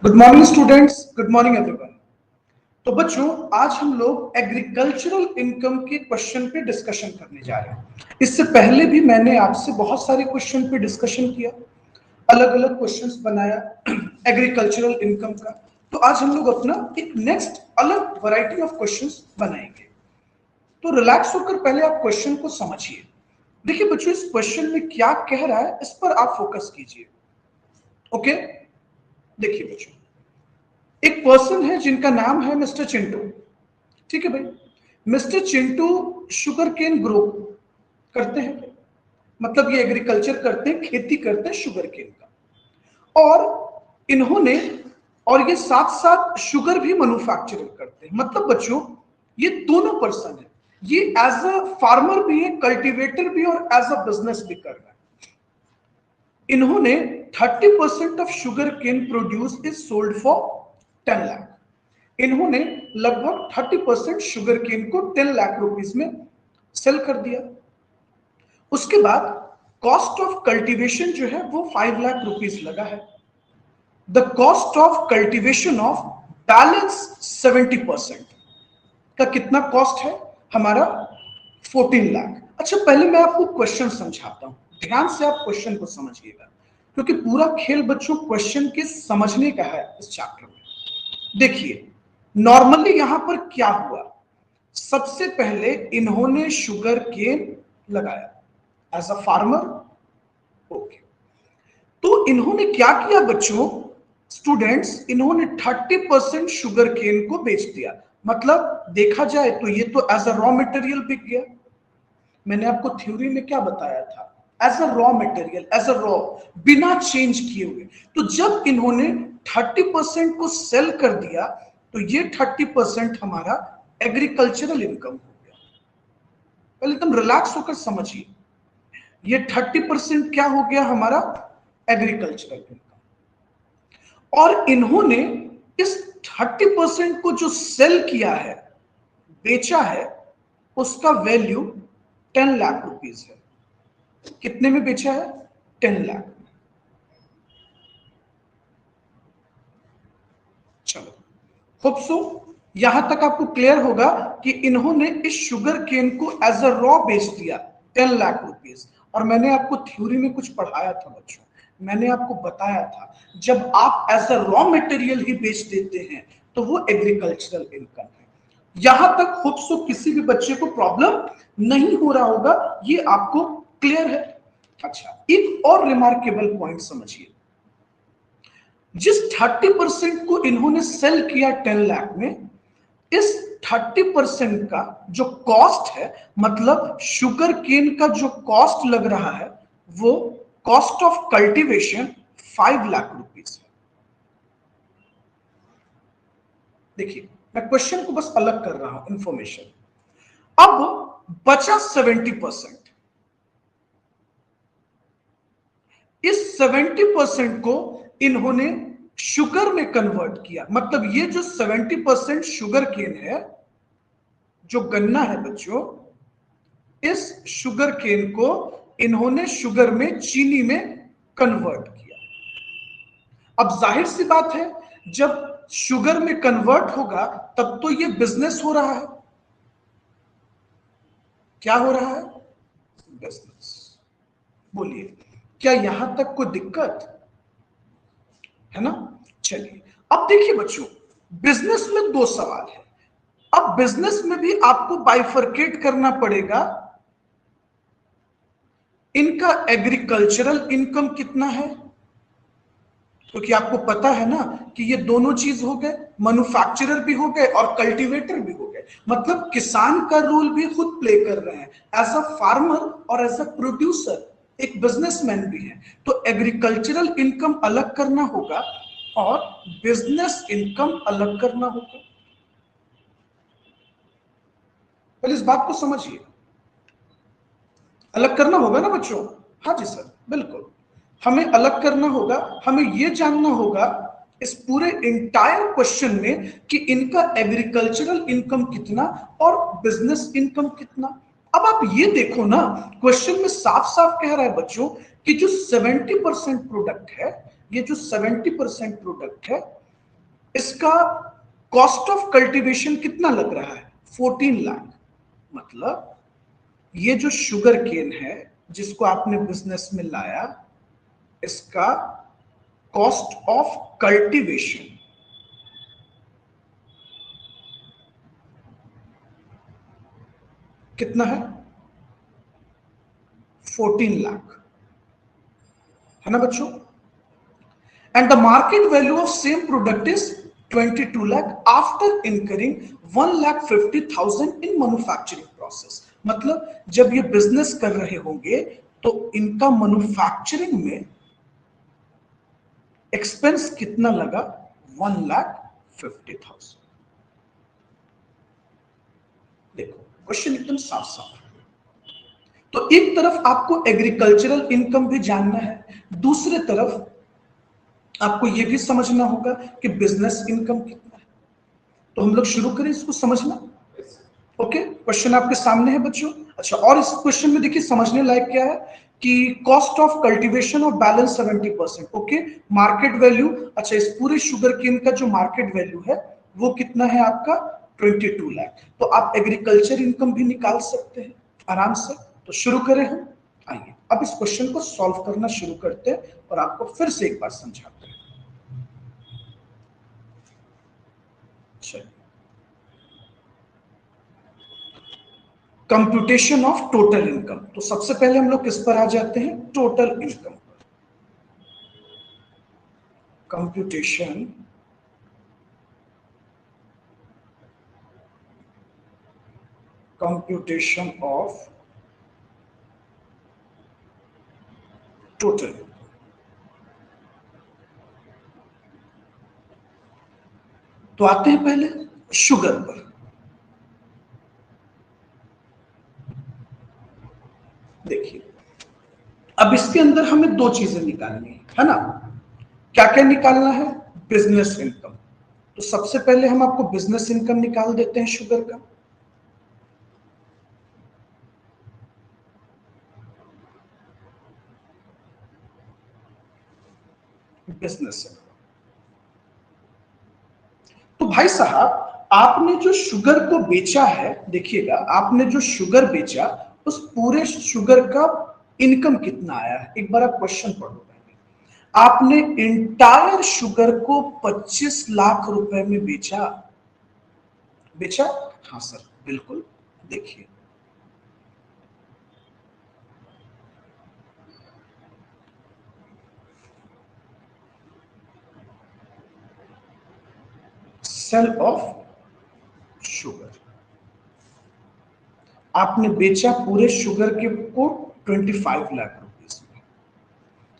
Good morning students, good morning everyone. तो बच्चों, आज हम लोग एग्रीकल्चरल इनकम के क्वेश्चन पे डिस्कशन करने जा रहे हैं। इससे पहले भी मैंने आपसे बहुत सारे क्वेश्चन पे डिस्कशन किया, अलग अलग क्वेश्चंस बनाया एग्रीकल्चरल इनकम का। तो आज हम लोग अपना एक नेक्स्ट अलग वैरायटी ऑफ क्वेश्चंस बनाएंगे। तो रिलैक्स होकर पहले आप क्वेश्चन को समझिए। देखिए बच्चों, इस क्वेश्चन में क्या कह रहा है इस पर आप फोकस कीजिए। ओके, देखिए बच्चों, एक पर्सन है जिनका नाम है मिस्टर चिंटू। ठीक है भाई, mister Chintu sugar cane grow करते हैं, मतलब ये एग्रीकल्चर करते हैं, खेती करते हैं शुगर केन का। और इन्होंने और ये साथ साथ शुगर भी मैन्युफैक्चरिंग करते हैं। मतलब बच्चों, ये दोनों पर्सन है, ये एज अ फार्मर भी है, कल्टीवेटर भी, और एज अ बिजनेस भी कर रहा है। इन्होंने 30% of sugar cane produce is sold for 10 lakh. इन्होंने लगभग 30% शुगर केन को 10 लाख रुपीस में सेल कर दिया। उसके बाद कॉस्ट ऑफ कल्टीवेशन जो है वो 5 लाख रुपीस लगा है। The cost of cultivation of balance 70% का कितना कॉस्ट है हमारा? 14 लाख। अच्छा, पहले मैं आपको क्वेश्चन समझाता हूं, ध्यान से आप क्वेश्चन को समझिएगा, क्योंकि पूरा खेल बच्चों क्वेश्चन के समझने का है इस चैप्टर में। देखिए, नॉर्मली यहां पर क्या हुआ, सबसे पहले इन्होंने शुगर केन लगाया एज अ फार्मर। ओके, तो इन्होंने क्या किया बच्चों, स्टूडेंट्स, इन्होंने 30% शुगर केन को बेच दिया। मतलब देखा जाए तो ये तो एज अ रॉ मटेरियल बिक गया। मैंने आपको थ्योरी में क्या बताया था, as a raw material, as a raw, बिना चेंज किए हुए। तो जब इन्होंने 30% को सेल कर दिया तो ये 30% हमारा एग्रीकल्चरल इनकम हो गया। पहले एकदम रिलैक्स होकर समझिए, ये 30% क्या हो गया हमारा? Agricultural income. और इन्होंने इस 30% को जो सेल किया है, बेचा है, उसका वैल्यू 10 लाख रुपीस है। कितने में बेचा है? 10 लाख। चलो, होप सो यहां तक आपको क्लियर होगा कि इन्होंने इस शुगर केन को एज अ रॉ बेच दिया 10 लाख रुपीस। और मैंने आपको थ्योरी में कुछ पढ़ाया था बच्चों, मैंने आपको बताया था जब आप एज अ रॉ मटेरियल ही बेच देते हैं तो वो एग्रीकल्चरल इनकम है। यहां तक होप सो किसी भी बच्चे को प्रॉब्लम नहीं हो रहा होगा, ये आपको क्लियर है। अच्छा, एक और रिमार्केबल पॉइंट समझिए, जिस 30% को इन्होंने सेल किया 10 लाख में, इस 30% का जो कॉस्ट है, मतलब शुगर केन का जो कॉस्ट लग रहा है, वो cost of cultivation 5 lakh rupees है। देखिए, मैं क्वेश्चन को बस अलग कर रहा हूं, इंफॉर्मेशन। अब बचा 70%। इस 70% को इन्होंने शुगर में कन्वर्ट किया। मतलब ये जो 70% शुगर केन है, जो गन्ना है बच्चों, इस शुगर केन को इन्होंने शुगर में, चीनी में कन्वर्ट किया। अब जाहिर सी बात है, जब शुगर में कन्वर्ट होगा तब तो ये बिजनेस हो रहा है। क्या हो रहा है? बिजनेस। बोलिए, क्या यहां तक कोई दिक्कत है ना? चलिए, अब देखिए बच्चों, बिजनेस में दो सवाल है। अब बिजनेस में भी आपको बाइफरकेट करना पड़ेगा, इनका एग्रीकल्चरल इनकम कितना है, क्योंकि आपको पता है ना कि ये दोनों चीज हो गए, मैन्युफैक्चरर भी हो गए और कल्टीवेटर भी हो गए। मतलब किसान का रोल भी खुद प्ले कर रहे हैं एज अ फार्मर और एज अ प्रोड्यूसर, एक बिजनेसमैन भी है। तो एग्रीकल्चरल इनकम अलग करना होगा और बिजनेस इनकम अलग करना होगा। पहले इस बात को समझिए, अलग करना होगा ना बच्चों? हाँ जी सर, बिल्कुल, हमें अलग करना होगा। हमें यह जानना होगा इस पूरे इंटायर क्वेश्चन में कि इनका एग्रीकल्चरल इनकम कितना और बिजनेस इनकम कितना। अब आप ये देखो ना, क्वेश्चन में साफ साफ कह रहा है बच्चों कि जो 70% प्रोडक्ट है, ये जो 70% प्रोडक्ट है, इसका कॉस्ट ऑफ कल्टीवेशन कितना लग रहा है? 14 लाख। मतलब ये जो शुगर केन है जिसको आपने बिजनेस में लाया, इसका कॉस्ट ऑफ कल्टीवेशन कितना है? 14 लाख, है ना बच्चों? And the market value of same product is 22 lakh after incurring 1,50,000 in manufacturing process. मतलब जब ये बिजनेस कर रहे होंगे तो इनका मैन्युफैक्चरिंग में एक्सपेंस कितना लगा? 1,50,000। देखो क्वेश्चन एकदम साफ साफ है। तो एक तरफ आपको एग्रीकल्चरल इनकम भी जानना है, दूसरे तरफ आपको यह भी समझना होगा कि बिजनेस इनकम कितना है। तो हम लोग शुरू करें इसको समझना। ओके, क्वेश्चन आपके सामने है बच्चों। अच्छा, और इस क्वेश्चन में देखिए समझने लायक क्या है कि कॉस्ट ऑफ कल्टीवेशन और बैलेंस 70%। ओके, मार्केट वैल्यू, अच्छा इस पूरे शुगर केन का जो मार्केट वैल्यू है वो कितना है आपका? 22 लाख। तो आप एग्रीकल्चर इनकम भी निकाल सकते हैं आराम से। तो शुरू करें हम। आइए अब इस क्वेश्चन को सॉल्व करना शुरू करते हैं और आपको फिर से एक बार समझाते हैं। Computation of total income. तो सबसे पहले हम लोग किस पर आ जाते हैं? Total income. Computation of total. तो आते हैं पहले शुगर पर। देखिए अब इसके अंदर हमें दो चीजें निकालनी है ना? क्या क्या निकालना है? Business income. तो सबसे पहले हम आपको बिजनेस इनकम निकाल देते हैं शुगर का। Business income. तो भाई साहब आपने जो शुगर को बेचा है, देखिएगा आपने जो शुगर बेचा उस पूरे शुगर का इनकम कितना आया है? एक बार आप क्वेश्चन पढ़ो पहले। आपने इंटायर शुगर को 25 लाख रुपए में बेचा। बेचा? हाँ सर बिल्कुल। देखिए सेल ऑफ शुगर आपने बेचा पूरे शुगर के को 25 लाख रुपीस में।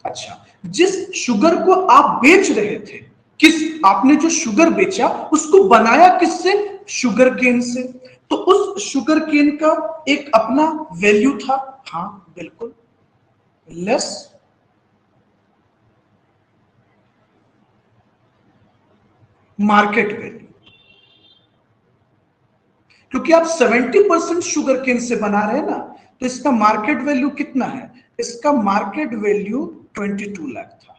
अच्छा, जिस शुगर को आप बेच रहे थे, किस आपने जो शुगर बेचा उसको बनाया किससे? शुगर केन से। तो उस शुगर केन का एक अपना वैल्यू था। हाँ बिल्कुल, लेस मार्केट वैल्यू। क्योंकि आप 70% शुगर केन से बना रहे हैं ना, तो इसका मार्केट वैल्यू कितना है? इसका मार्केट वैल्यू 22 लाख था।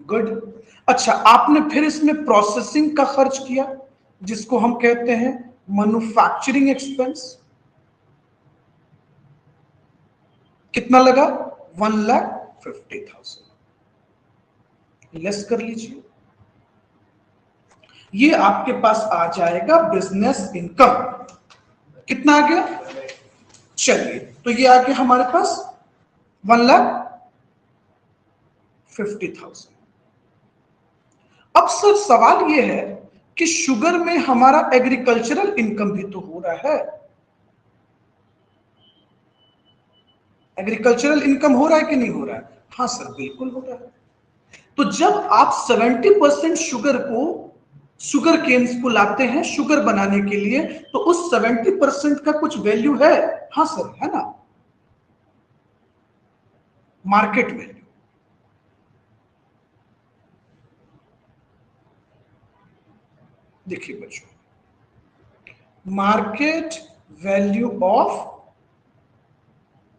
गुड। अच्छा, आपने फिर इसमें प्रोसेसिंग का खर्च किया जिसको हम कहते हैं मैन्युफैक्चरिंग एक्सपेंस। कितना लगा? 1,50,000। लेस कर लीजिए, ये आपके पास आ जाएगा बिजनेस इनकम। कितना आ गया? चलिए तो ये आ गया हमारे पास 1,50,000। अब सर सवाल ये है कि शुगर में हमारा एग्रीकल्चरल इनकम भी तो हो रहा है। एग्रीकल्चरल इनकम हो रहा है कि नहीं हो रहा है? हाँ सर बिल्कुल हो रहा है। तो जब आप 70% शुगर को, शुगर केन्स को लाते हैं शुगर बनाने के लिए, तो उस 70% का कुछ वैल्यू है। हाँ सर है ना, मार्केट वैल्यू। देखिए बच्चों, market value of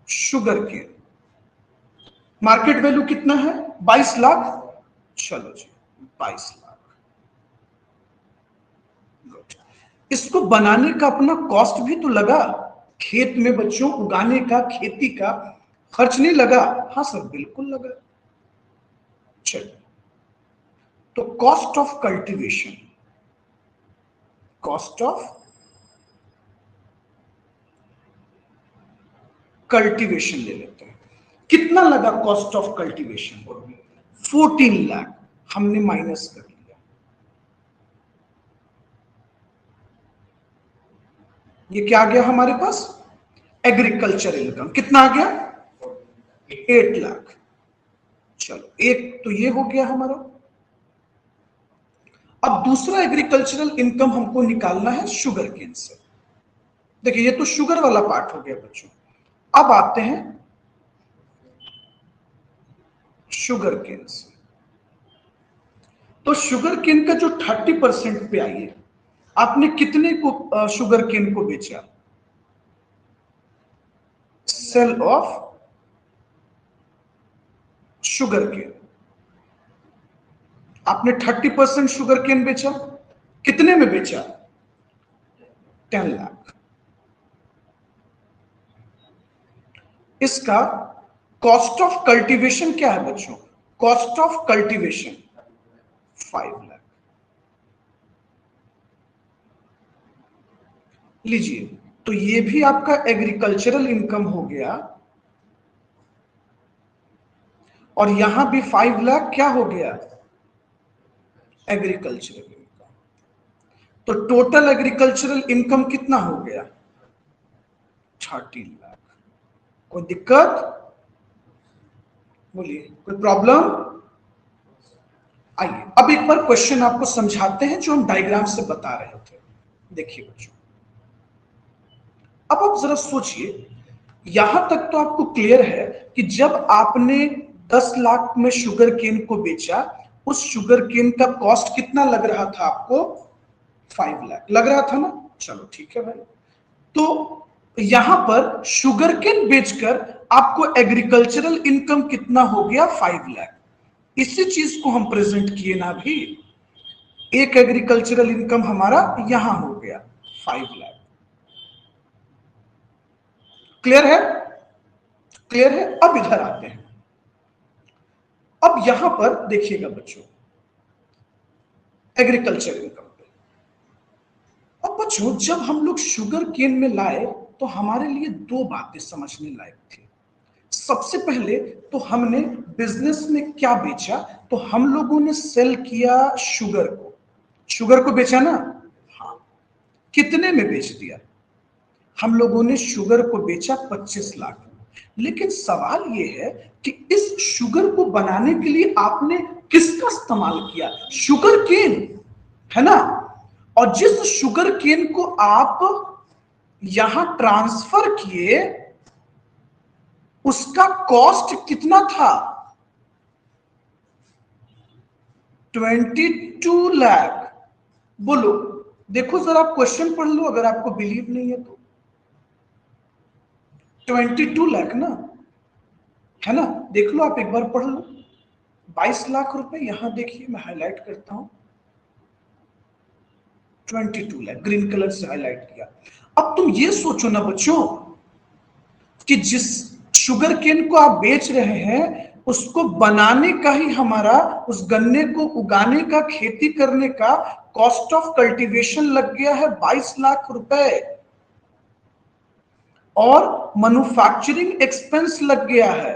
sugar cane, market value कितना है? 22 लाख। चलो जी 22 लाख। गुड। इसको बनाने का अपना कॉस्ट भी तो लगा, खेत में बच्चों उगाने का, खेती का खर्च नहीं लगा? हाँ सर बिल्कुल लगा। चलो, तो cost of cultivation, cost of cultivation ले लेते हैं। कितना लगा कॉस्ट ऑफ कल्टीवेशन? 14 लाख हमने माइनस कर लिया। ये क्या आ गया हमारे पास? एग्रीकल्चर इनकम कितना आ गया? 8 लाख। चलो एक तो ये हो गया हमारा। अब दूसरा एग्रीकल्चरल इनकम हमको निकालना है शुगर केन से। देखिए ये तो शुगर वाला पार्ट हो गया बच्चों। अब आते हैं शुगर केन से। तो शुगर केन का जो 30% पे आइए, आपने कितने को शुगर केन को बेचा? सेल ऑफ शुगर केन, आपने 30% शुगर केन बेचा। कितने में बेचा? 10 लाख। इसका कॉस्ट ऑफ कल्टीवेशन क्या है बच्चों? Cost of cultivation 5 lakh. लीजिए, तो ये भी आपका एग्रीकल्चरल इनकम हो गया, और यहां भी 5 लाख क्या हो गया? Agricultural income. तो टोटल एग्रीकल्चरल इनकम कितना हो गया? 13 लाख। कोई दिक्कत? बोलिए, कोई प्रॉब्लम? आइए अब एक बार क्वेश्चन आपको समझाते हैं जो हम डायग्राम से बता रहे थे। देखिए बच्चों, अब आप जरा सोचिए, यहां तक तो आपको क्लियर है कि जब आपने 10 लाख में शुगर केन को बेचा, उस शुगर केन का कॉस्ट कितना लग रहा था आपको? 5 लाख लग रहा था ना? चलो ठीक है भाई। तो यहां पर शुगर केन बेचकर आपको एग्रीकल्चरल इनकम कितना हो गया? 5 लाख। इसी चीज को हम प्रेजेंट किए ना भी, एक एग्रीकल्चरल इनकम हमारा यहां हो गया 5 लाख। क्लियर है? क्लियर है? अब इधर आते हैं। अब यहां पर देखिएगा बच्चों, एग्रीकल्चर इनकम पे। अब बच्चों जब हम लोग शुगर केन में लाए तो हमारे लिए दो बातें समझने लायक थी। सबसे पहले तो हमने बिजनेस में क्या बेचा? तो हम लोगों ने सेल किया शुगर को। शुगर को बेचा ना? हाँ। कितने में बेच दिया? हम लोगों ने शुगर को बेचा 25 लाख में। लेकिन सवाल यह है कि इस शुगर को बनाने के लिए आपने किसका इस्तेमाल किया? शुगर केन, है ना? और जिस शुगर केन को आप यहां ट्रांसफर किए, उसका कॉस्ट कितना था? 22 लाख। बोलो, देखो जरा आप क्वेश्चन पढ़ लो अगर आपको बिलीव नहीं है तो। 22 लाख ना, है ना? देख लो आप एक बार पढ़ लो। 22 लाख रुपए, यहां देखिए मैं हाईलाइट करता हूं, 22 लाख ग्रीन कलर से हाईलाइट किया। अब तुम ये सोचो ना बच्चों कि जिस शुगर केन को आप बेच रहे हैं, उसको बनाने का ही हमारा, उस गन्ने को उगाने का, खेती करने का कॉस्ट ऑफ कल्टीवेशन लग गया है 22 लाख रुपए, और मैन्युफैक्चरिंग एक्सपेंस लग गया है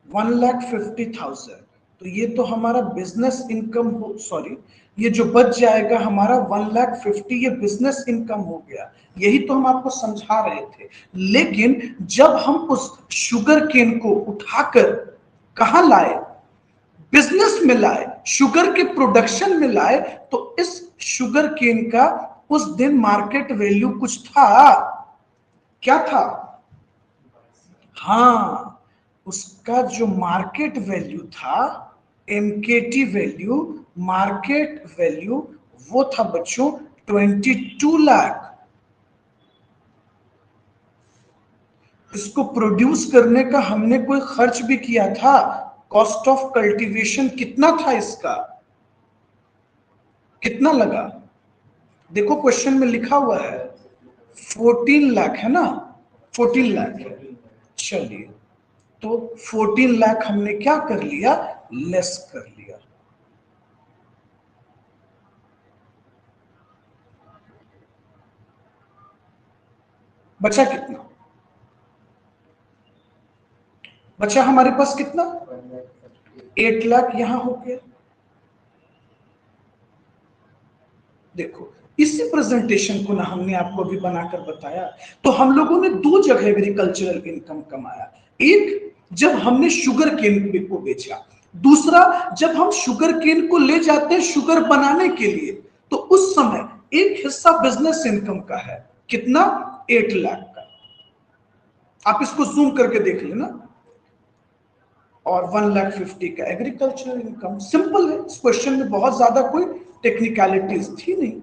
1,50,000। तो ये तो हमारा बिजनेस इनकम हो, सॉरी, ये जो बच जाएगा हमारा 1,50,000, ये बिजनेस इनकम हो गया। यही तो हम आपको समझा रहे थे। लेकिन जब हम उस शुगर केन को उठाकर कहां लाए? बिजनेस में लाए, शुगर के प्रोडक्शन में लाए, तो इस शुगर केन का उस दिन मार्केट वैल्यू कुछ था। क्या था? हाँ, उसका जो मार्केट वैल्यू था, एमकेटी वैल्यू, मार्केट वैल्यू, वो था बच्चों 22 लाख। इसको प्रोड्यूस करने का हमने कोई खर्च भी किया था? कॉस्ट ऑफ कल्टीवेशन कितना था इसका, कितना लगा? देखो क्वेश्चन में लिखा हुआ है 14 लाख है ना, 14 लाख है। चलिए, तो 14 लाख हमने क्या कर लिया, लेस कर लिया। बचा कितना? बचा हमारे पास कितना, 8 लाख यहां हो गया। देखो इसी प्रेजेंटेशन को ना हमने आपको भी बनाकर बताया। तो हम लोगों ने दो जगह एग्रीकल्चरल इनकम कमाया, एक जब हमने शुगर केन को बेचा, दूसरा जब हम शुगर केन को ले जाते हैं शुगर बनाने के लिए, तो उस समय एक हिस्सा बिजनेस इनकम का है, कितना, 8 लाख का। आप इसको जूम करके देख लेना। और 1,50,000 का एग्रीकल्चरल इनकम। सिंपल है, इस क्वेश्चन में बहुत ज्यादा कोई टेक्निकलिटीज थी नहीं।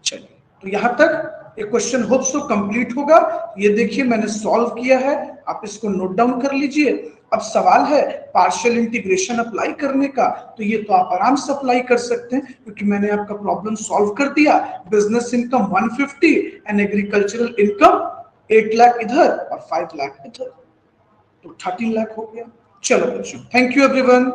चलिए, तो यहां तक ये क्वेश्चन होप सो कंप्लीट होगा। ये देखिए मैंने सॉल्व किया है, आप इसको नोट डाउन कर लीजिए। अब सवाल है पार्शियल इंटीग्रेशन अप्लाई करने का, तो ये तो आप आराम से अप्लाई कर सकते हैं क्योंकि मैंने आपका प्रॉब्लम सॉल्व कर दिया। Business income 150 and agricultural income 8 lakh इधर और 5 लाख इधर, तो 13 लाख हो गया। चलो बच्चों, थैंक यू एवरीवन।